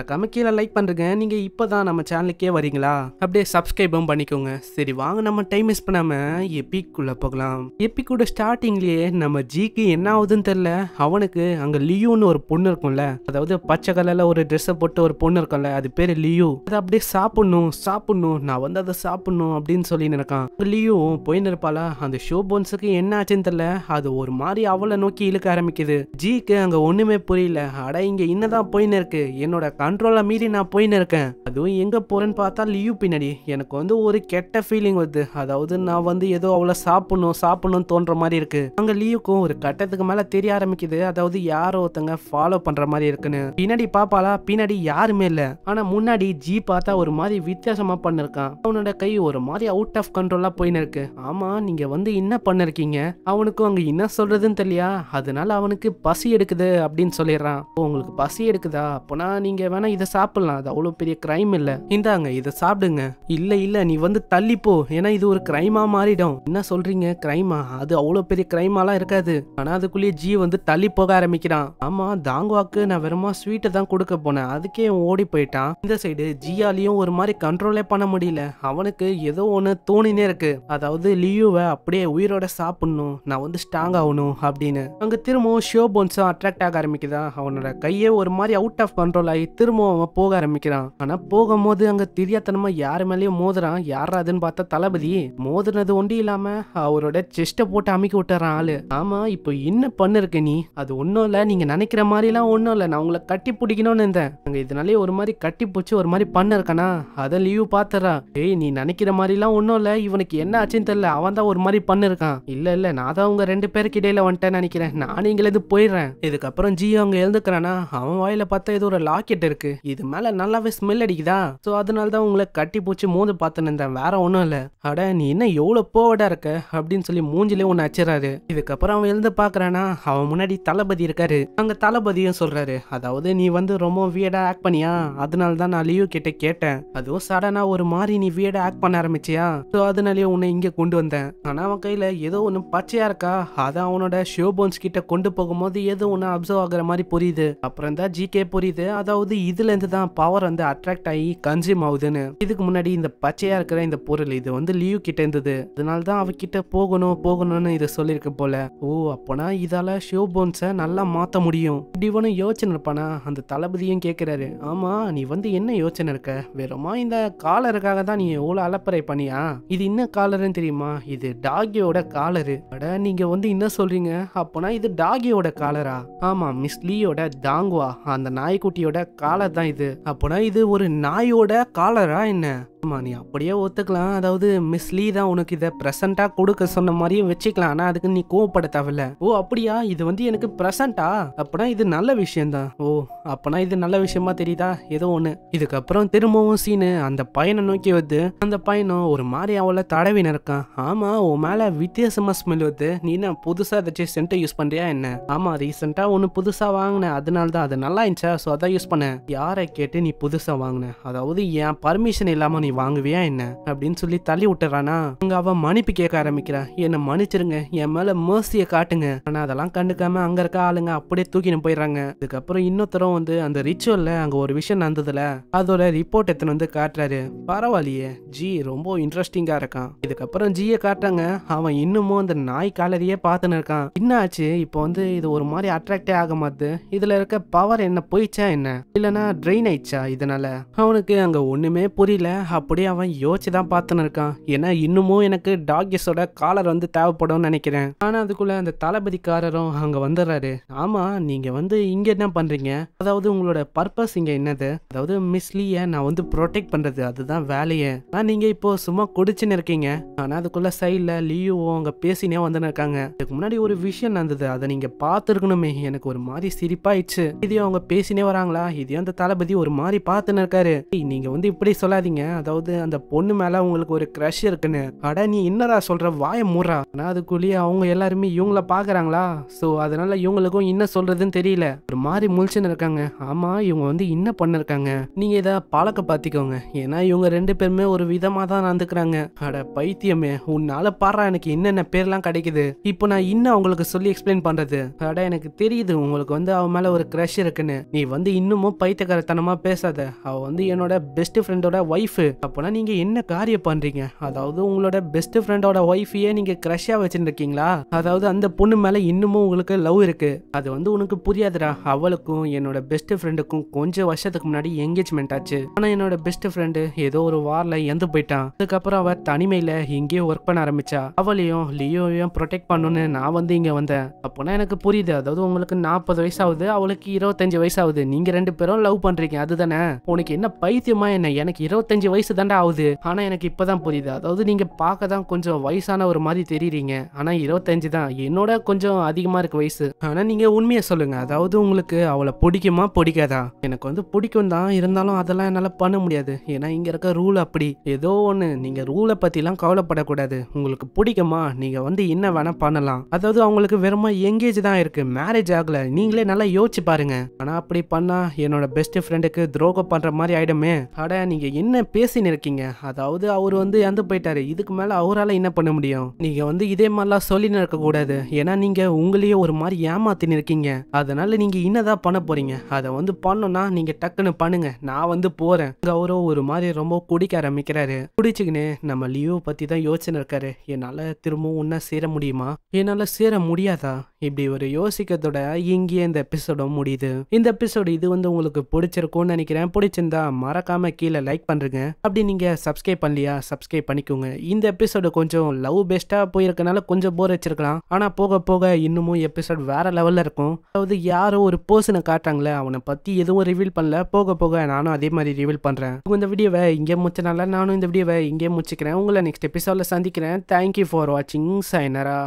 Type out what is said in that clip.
மறக்காம கீழே லைக் பண்ணுங்க. நீங்க இப்பதான் நம்ம சேனலுக்கே வரீங்களா அப்படியே சப்ஸ்கிரைபும் பண்ணிக்கோங்க. சரி வாங்க நம்ம டைம் மிஸ் பண்ணாம எபிக்குள்ள போகலாம். எபிக்கோட ஸ்டார்டிங்லயே நம்ம ஜிக்கு என்ன ஆகுதுன்னு தெரியல. அவனுக்கு அங்க லியூன்னு ஒரு பொண்ணு இருக்கும்ல, அதாவது பச்சை கலர்ல ஒரு ட்ரெஸ்ஸை போட்டு ஒரு பொண்ணு இருக்கும்ல, அது பேரு லியூ. அதை அப்படியே சாப்பிடணும் நான் வந்து அதை சாப்பிடணும் அப்படின்னு சொல்லி நினைக்கான். லியூ போயின்னு இருப்பாளா, அந்த ஷோ போன்ஸுக்கு என்ன ஆச்சுன்னு தெரியல, அது ஒரு மாதிரி அவளை நோக்கி இழுக்க ஆரம்பிக்குது. ஜிக்கு அங்க ஒண்ணுமே புரியல. அட இங்க என்னதான் போயின்னு இருக்கு, என்னோட கண்ட்ரோலை மீறி நான் போயின்னு இருக்கேன். அதுவும் எங்க போறேன்னு பார்த்தா லியூ பின்னாடி. எனக்கு வந்து ஒரு கெட்ட ஃபீலிங் வருது. அதாவது நான் வந்து ஏதோ அவளை சாப்பிடணும் தோன்ற மாதிரி இருக்கு. அங்க லியூக்கும் ஒரு கட்டத்துக்கு மேல தெரிய ஆரம்பிக்குது, அதாவது யாரோ ஒருத்தங்க ஃபாலோ பண்ற மாதிரி இருக்குன்னு. பின்னாடி பாப்பாளா, பின்னாடி யாருமே இல்ல. ஆனா முன்னாடி ஜி பார்த்தா ஒரு மாதிரி வித்தியாசமா பண்ணிருக்கான். அவனோட கை ஒரு மாதிரி அவுட் ஆஃப் கண்ட்ரோலா போயின்னு இருக்கு. ஆமா நீங்க வந்து என்ன பண்ணிருக்கீங்க, அவனுக்கும் அங்க என்ன சொல்றதுன்னு தெரியலையா. அதனால அவனுக்கு பசி எடுக்குது அப்படின்னு சொல்லிடுறான். உங்களுக்கு பசி எடுக்குதா, அப்போனா நீங்க வேணா இதை சாப்பிடலாம், அது அவ்வளவு பெரிய கிரைம் இல்ல, இந்தாங்க இதை சாப்பிடுங்க. இல்ல நீ வந்து தள்ளிப்போ, ஏன்னா இது ஒரு கிரைமா மாறிடும். என்ன சொல்றீங்க, கிரைமா? அது அவ்வளவு பெரிய கிரைமாலாம் இருக்காது. ஆனா அதுக்குள்ளேயே ஜி வந்து தள்ளி போக ஆரம்பிக்கிறான். ஆமா தாங்குவாக்கு நான் வெறுமா ஸ்வீட்டை தான் கொடுக்க போனேன், அதுக்கே ஓடி போயிட்டான். இந்த சைடு ஜியாலையும் ஒரு மாதிரி கண்ட்ரோலே பண்ண முடியல. அவனுக்கு ஏதோ ஒண்ணு தோணினே இருக்கு, அதாவது லியூவை அப்படியே உயிரோட சாப்பிடணும், நான் வந்து ஸ்ட்ராங் ஆகணும் அப்படின்னு. அங்க திரும்பவும் ஷோ போன்ஸும் அட்ராக்ட் ஆக ஆரம்பிக்குதா. அவனோட கையே ஒரு மாதிரி அவுட் ஆஃப் கண்ட்ரோல் ஆகி திரும்பவும் அவன் போக ஆரம்பிக்கிறான். ஆனா போகும்போது அங்க தெரியாதனமா யாரு மேலேயும் மோதுறான். யாராதுன்னு பார்த்தா தளபதி. மோதுனது ஒண்டி இல்லாம அவரோட செஸ்ட போட்டு அமைக்க விட்டுறான் ஆளு. ஆமா இப்போ என்ன பண்ணிருக்க நீ, அது ஒன்னும் இல்ல, நீங்க நினைக்கிற மாதிரி எல்லாம் ஒன்னும் இல்ல, நான் உங்களை கட்டி பிடிக்கணும்னு இருந்தேன். அங்க இதனாலே ஒரு மாதிரி கட்டி போச்சு, ஒரு மாதிரி பண்ணிருக்கானா. அத லியூ பாத்துறா. ஏய் நீ நினைக்கிற மாதிரி எல்லாம் ஒன்னும் இல்ல, இவனுக்கு என்ன ஆச்சுன்னு தெரியல, அவன் தான் ஒரு மாதிரி பண்ணிருக்கான். இல்ல நான் தான் உங்க ரெண்டு பேருக்கு இடையில வந்துட்டேன்னு நினைக்கிறேன், நான் இங்க இருந்து போயிடுறேன். இதுக்கப்புறம் ஜி அவங்க எழுந்துக்கிறானா. அவன் வாயில பார்த்தா ஏதோ ஒரு லாக்கெட் இருக்கு, இது மேல நல்லாவே ஸ்மெல் அடிக்குதா. சோ அதனாலதான் உங்களை கட்டி போச்சு மோது பார்த்துன்னு இருந்தேன், வேற ஒன்னும் இல்ல. அட நீ என்ன எவ்வளவு போவடா இருக்க அப்படின்னு சொல்லி மூஞ்சிலே ஒன்னு அச்சுறாரு. இதுக்கப்புறம் அவன் எழுந்து பாக்குறானா, அவன் முன்னாடி தளபதி இருக்காரு. அங்க தளபதியும் சொல்றாரு, அதாவது நீ வந்து ரொம்ப வியர்டா ஆக்ட் பண்ணியா, அதனாலதான் நான் லியூ கிட்ட கேட்டேன், அதுவும் சடனா ஒரு மாதிரி நீ வியர்டா ஆக்ட் பண்ண ஆரம்பிச்சியா, சோ அதனாலயே உன்னை இங்க கொண்டு வந்தேன். ஆனா அவன் கையில ஏதோ ஒண்ணு பச்சையா இருக்கா, அத அவனோட ஷோ போன்ஸ் கிட்ட கொண்டு போகும்போது ஏதோ ஒண்ணு அப்சர்வ் ஆகுற மாதிரி புரியுது. அப்புறம் தான் ஜிகே புரியுது, அதாவது இதுல இருந்து தான் பவர் வந்து அட்ராக்ட் ஆகி கன்சியூம் ஆகுதுன்னு. இதுக்கு முன்னாடி இந்த பச்சையா இருக்கிற இந்த பொருள் இது வந்து லியூ கிட்ட இருந்தது, அதனாலதான் அவகிட்ட போகணும்னு இதை சொல்லியிருக்க போல. ஓ அப்போனா இதால ஷோ போன்ஸை நல்லா மாத்த முடியும் இப்படி ஒன்று யோசனை இருப்பானா. அந்த தளபதியும் கேட்கிறாரு, ஆமா நீ வந்து என்ன யோசனை இருக்க, வெறுமா இந்த காலருக்காக தான் நீ எவ்வளவு அலப்பறை பண்ணியா, இது என்ன காலருன்னு தெரியுமா, இது டாகியோட காலரு. அட நீங்க வந்து என்ன சொல்றீங்க, அப்போனா இது டாகியோட காலரா. ஆமா மிஸ் லீயோட தாங்குவா அந்த நாய்க்குட்டியோட காலர் தான் இது. அப்போனா இது ஒரு நாயோட காலரா என்ன. ஆமா நீ அப்படியே ஒத்துக்கலாம், அதாவது மிஸ் லீ தான் உனக்கு இதை பிரசண்டா கொடுக்க சொன்ன மாதிரியும் வச்சுக்கலாம், ஆனா அதுக்கு நீ கோவப்பட தேவையில்ல. ஓ அப்படியா, இது வந்து எனக்கு பிரசண்டா, அப்பனா இது நல்ல விஷயம்தான். ஓ அப்பனா இது நல்ல விஷயமா தெரியுதா, ஏதோ ஒண்ணு. இதுக்கப்புறம் திரும்பவும் சீனு அந்த பையனை நோக்கி வருது. அந்த பையனும் ஒரு மாதிரி அவளை தடவின இருக்கான். ஆமா உன் மேல வித்தியாசமா ஸ்மெல் வருது, நீ என்ன புதுசா ஏதாச்சும் சென்ட்டை யூஸ் பண்றியா என்ன. ஆமா ரீசெண்டா ஒன்னு புதுசா வாங்கினேன், அதனாலதான் அது நல்லா இருந்துச்சா, சோ அதான் யூஸ் பண்ண. யாரை கேட்டு நீ புதுசா வாங்கின, அதாவது என் பர்மிஷன் இல்லாம நீ வாங்குவியா என்ன அப்படின்னு சொல்லி தள்ளி விட்டுறானா. அங்க அவன் மன்னிப்பு கேட்க ஆரம்பிக்கிறான், என்ன மன்னிச்சிருங்க, என் மேல மர்சியை காட்டுங்க. ஆனா அதெல்லாம் கண்டுக்காம அங்க இருக்க ஆளுங்க அப்படியே தூக்கின்னு போயிடுறாங்க. இதுக்கப்புறம் இன்னொருத்தரும் வந்து அந்த ரிச்சுவல்ல அங்க ஒரு விஷயம் நடந்ததுல அதோட ரிப்போர்ட் எடுத்துன்னு வந்து காட்டுறாரு. பரவாயில்லையே ஜி ரொம்ப இன்ட்ரெஸ்டிங்கா இருக்கான். இதுக்கப்புறம் ஜியை காட்டுறாங்க, அவன் இன்னமும் அந்த நாய் காலரியே பார்த்துன்னு இருக்கான். என்ன ஆச்சு இப்போ வந்து இது ஒரு மாதிரி அட்ராக்டே ஆக மாட்டுது, இதுல இருக்க பவர் என்ன போயிச்சா என்ன, இல்லனா ட்ரெயின் ஆயிடுச்சா இதனால. அவனுக்கு அங்க ஒண்ணுமே புரியல. அப்படியே அவன் யோசிச்சுதான் பார்த்துன்னு இருக்கான், ஏன்னா இன்னமும் எனக்கு டாகிஸோட காலர் வந்து தேவைப்படும் நினைக்கிறேன். ஆனா அதுக்குள்ள அந்த தளபதிக்காரரும் அங்க வந்துடுறாரு. ஆமா நீங்க வந்து இங்க என்ன பண்றீங்க, அதாவது உங்களோட பர்பஸ் இங்க என்னது, அதாவது மிஸ் லீய நான் வந்து ப்ரொடெக்ட் பண்றது, அதுதான் வேலையே. நீங்க இப்போ சும்மா குடிச்சுன்னு இருக்கீங்க. ஆனா அதுக்குள்ள சைட்ல லியூவும் அங்க பேசினே வந்துன்னு இருக்காங்க. இதுக்கு முன்னாடி ஒரு விஷயம் நடந்தது, அதை நீங்க பார்த்துருக்கணுமே, எனக்கு ஒரு மாதிரி சிரிப்பாயிடுச்சு. இதையும் அவங்க பேசினே வராங்களா, இதையும் அந்த தளபதி ஒரு மாதிரி பார்த்துன்னு இருக்காரு. நீங்க வந்து இப்படி சொல்லாதீங்க, அதாவது அதாவது அந்த பொண்ணு மேல உங்களுக்கு ஒரு க்ரஷ் இருக்குன்னு. அட நீ என்னடா சொல்ற, வாயை மூடுறா. ஆனா அதுக்குள்ளேயே அவங்க எல்லாருமே இவங்கள பாக்குறாங்களா, சோ அதனால இவங்களுக்கும் என்ன சொல்றதுன்னு தெரியல, ஒரு மாதிரி முழிச்சுன்னு இருக்காங்க. ஆமா இவங்க வந்து என்ன பண்ணிருக்காங்க, நீங்க இத பழக்க பாத்திக்கோங்க, ஏன்னா இவங்க ரெண்டு பேருமே ஒரு விதமா தான் நடந்துக்கிறாங்க. அட பைத்தியமே, உன்னால பாடுறா எனக்கு என்னென்ன பேர்லாம் கிடைக்குது, இப்போ நான் இன்னும் அவங்களுக்கு சொல்லி எக்ஸ்பிளைன் பண்றது. அட எனக்கு தெரியுது உங்களுக்கு வந்து அவன் மேல ஒரு க்ரஷ் இருக்குன்னு, நீ வந்து இன்னமும் பைத்தியக்காரத்தனமா பேசாத, அவ வந்து என்னோட பெஸ்ட் ஃப்ரெண்டோட ஒய்ஃப். அப்போனா நீங்க என்ன காரியம் பண்றீங்க, அதாவது உங்களோட பெஸ்ட் ஃப்ரெண்டோட ஒய்ஃபையே நீங்க க்ரஷ்ஷா வச்சிருக்கீங்களா, அதாவது அந்த பொண்ணு மேல இன்னமும் உங்களுக்கு லவ் இருக்கு. அது வந்து உனக்கு புரியாதுடா, அவளுக்கும் என்னோட பெஸ்ட் ஃப்ரெண்டுக்கும் கொஞ்சம் வருஷத்துக்கு முன்னாடி என்கேஜ்மெண்ட் ஆச்சு. ஆனா என்னோட பெஸ்ட் ஃப்ரெண்டு ஏதோ ஒரு வார்ல இறந்து போயிட்டான். அதுக்கப்புறம் அவ தனிமையில எங்கேயோ ஒர்க் பண்ண ஆரம்பிச்சா. அவளையும் லியோவையும் ப்ரொடெக்ட் பண்ணணும்னு நான் வந்து இங்க வந்தேன். அப்போனா எனக்கு புரியுது, அதாவது உங்களுக்கு 40 வயசு ஆகுது, அவளுக்கு 25 வயசு ஆகுது, நீங்க ரெண்டு பேரும் லவ் பண்றீங்க அதுதானே. உனக்கு என்ன பைத்தியமா என்ன, எனக்கு 25 வயசு தாண்டா ஆகுது. ஆனா எனக்கு இப்பதான் புரியுது, அதாவது நீங்க பார்க்க தான் கொஞ்சம் வயசான ஒரு மாதிரி தெரியுறீங்க, ஆனா 25 தான், என்னோட கொஞ்சம் அதிகமா இருக்கு வயசு. ஆனா நீங்க உண்மையை சொல்லுங்க, அதாவது உங்களுக்கு அவளை பிடிக்குமா பிடிக்காதா. எனக்கு வந்து பிடிக்கும் தான், இருந்தாலும் அதெல்லாம் என்னால பண்ண முடியாது, ஏன்னா இங்க இருக்க ரூல் அப்படி. ஏதோ ஒண்ணு, நீங்க ரூலை பத்திலாம் கவலைப்படக்கூடாது, உங்களுக்கு பிடிக்குமா நீங்க வந்து என்ன வேணா பண்ணலாம். அதாவது அவங்களுக்கு வெறுமா எங்கேஜ் தான் இருக்கு, மேரேஜ் ஆகல, நீங்களே நல்லா யோசிச்சு பாருங்க. ஆனா அப்படி பண்ணா என்னோட பெஸ்ட் ஃப்ரெண்டுக்கு துரோகம் பண்ற மாதிரி ஆயிடுமே. அட நீங்க என்ன பேசின்னு இருக்கீங்க, அதாவது அவர் வந்து இறந்து போயிட்டாரு, இதுக்கு மேல அவரால் என்ன பண்ண முடியும். நீங்க வந்து இதே மாதிரிலாம் சொல்லின்னு இருக்க கூடாது, ஏன்னா நீங்க உங்களையே ஒரு மாதிரி ஏமாத்தின்னு இருக்கீங்க. அதனால நீங்க என்னதான் பண்ண போறீங்க, அதை வந்து பண்ணோம்னா நீங்க டக்குன்னு பண்ணுங்க, நான் வந்து போறேன். அவரும் ஒரு மாதிரி ரொம்ப குடிக்க ஆரம்பிக்கிறாரு. குடிச்சுக்கின்னு நம்ம லியோ பத்தி தான் யோசனை இருக்காரு, என்னால திரும்பவும் ஒன்னா சேர முடியுமா, என்னால சேர முடியாதா, இப்படி ஒரு யோசிக்கிறதோட இங்கேயே இந்த எபிசோட முடியுது. இந்த எபிசோடு இது வந்து உங்களுக்கு பிடிச்சிருக்கும்னு நினைக்கிறேன். பிடிச்சிருந்தா மறக்காம கீழே லைக் பண்றீங்க, அப்படி நீங்க சப்ஸ்கிரைப் பண்ணலையா சப்ஸ்கிரைப் பண்ணிக்கோங்க. இந்த எபிசோடு கொஞ்சம் லவ் பெஸ்டா போயிருக்கனால கொஞ்சம் போர் வச்சிருக்கலாம், ஆனா போக போக இன்னமும் எபிசோட் வேற லெவல்ல இருக்கும். அதாவது யாரோ ஒரு பர்சனை காட்டாங்களே, அவனை பத்தி எதுவும் ரிவீல் பண்ணல, போக போக நானும் அதே மாதிரி ரிவீல் பண்றேன். இந்த வீடியோவை இங்கே முடிச்சனால நானும் இந்த வீடியோவை இங்கே முடிச்சுக்கிறேன். உங்களை நெக்ஸ்ட் எபிசோட்ல சந்திக்கிறேன். தேங்க்யூ ஃபார் வாட்சிங். சைனரா.